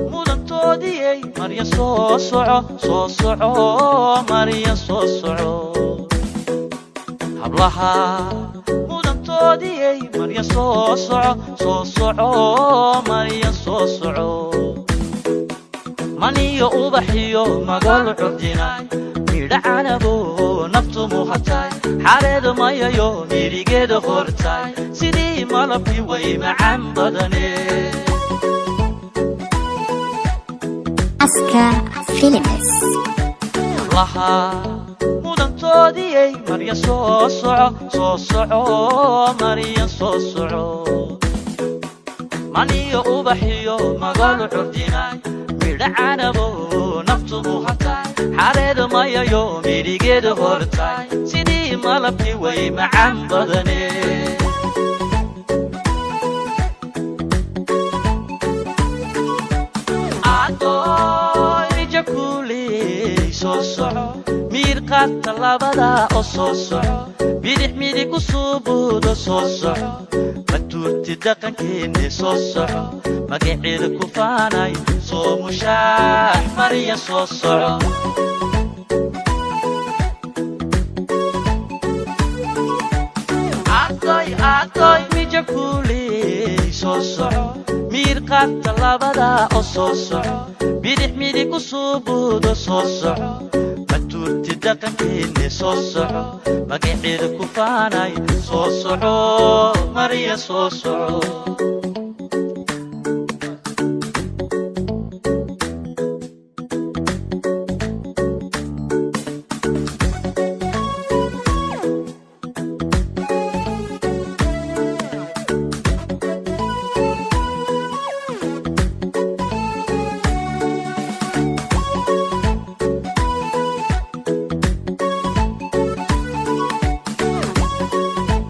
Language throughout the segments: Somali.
mudantoodii marya soo soco marya soo soco hablaha mudantoodii marya soo soco marya soo soco maniyo ubaxiyo magal curdinay midhacanabo naftu muhatay xareedo mayayo mirigeeda hortay sidii malabkii way macaan badanee Aska Films laha mudantoodii marya soo soco marya soo soco maniyo ubaxiyo magal curdinay midhacanabo naftu muhatay xareedo mayayo mirigeeda hortay sidii malabkii way macaan badanee mirqaadka labada oo soo soco bidix midig u suubuudo soo soco matuurti dhaqankeenne soo soco magaceeda ku faanay soo mushaax marya soo soco adoy mijakuuley soo soco mirqaadka labada oo soo soco bidix midig u suubuudo soo soco matuurti dhaqankeenne soo soco magaceeda ku faanay soo soco marya soo soco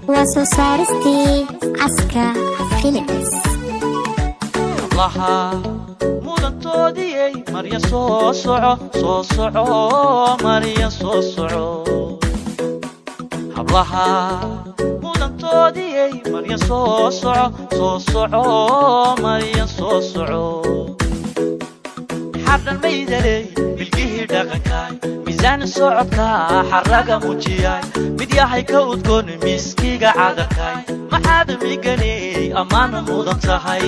وسوسارستي Aska Films laha mudantoodii marya soo soco marya soo soco hablaha mudantoodii marya soo soco marya soo soco xarran maydaley bilgihii dhaqankay miisaan socodka xaraga muujiyay mid yahay ka udgoon miskiga cadarkay maxaad miganay ammaan mudan tahay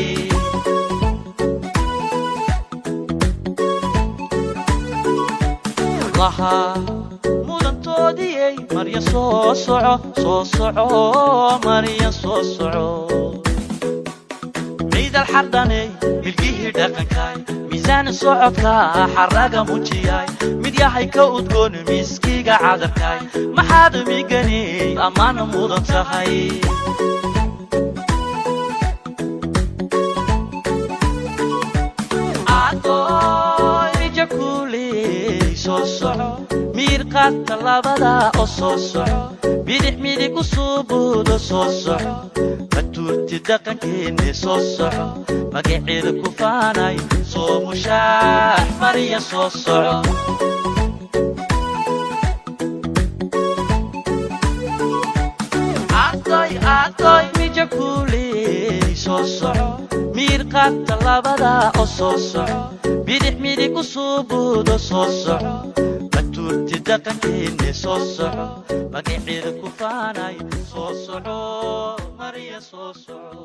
laha mudantoodii marya soo soco marya soo soco ciidal xardhanay bilgihii dhaqankay miisaan socodka xaraga muujiyay mid yahay ka udgoon miskiga cadarkay maxaad miganay ammaan mudan tahay adoy jakuuley soo soco mirqaadka labada oo soo soco bidix midig u suubuudo soo soco matuurti dhaqankeenne soo soco magaceeda ku faanay soo mushaax marya soo soco adoy mijakuuley soo soco mirqaadka labada oo soo soco bidix midig u suubuudo soo soco matuurti dhaqankeenne soo soco magaceeda ku faanay soo soco marya soo soco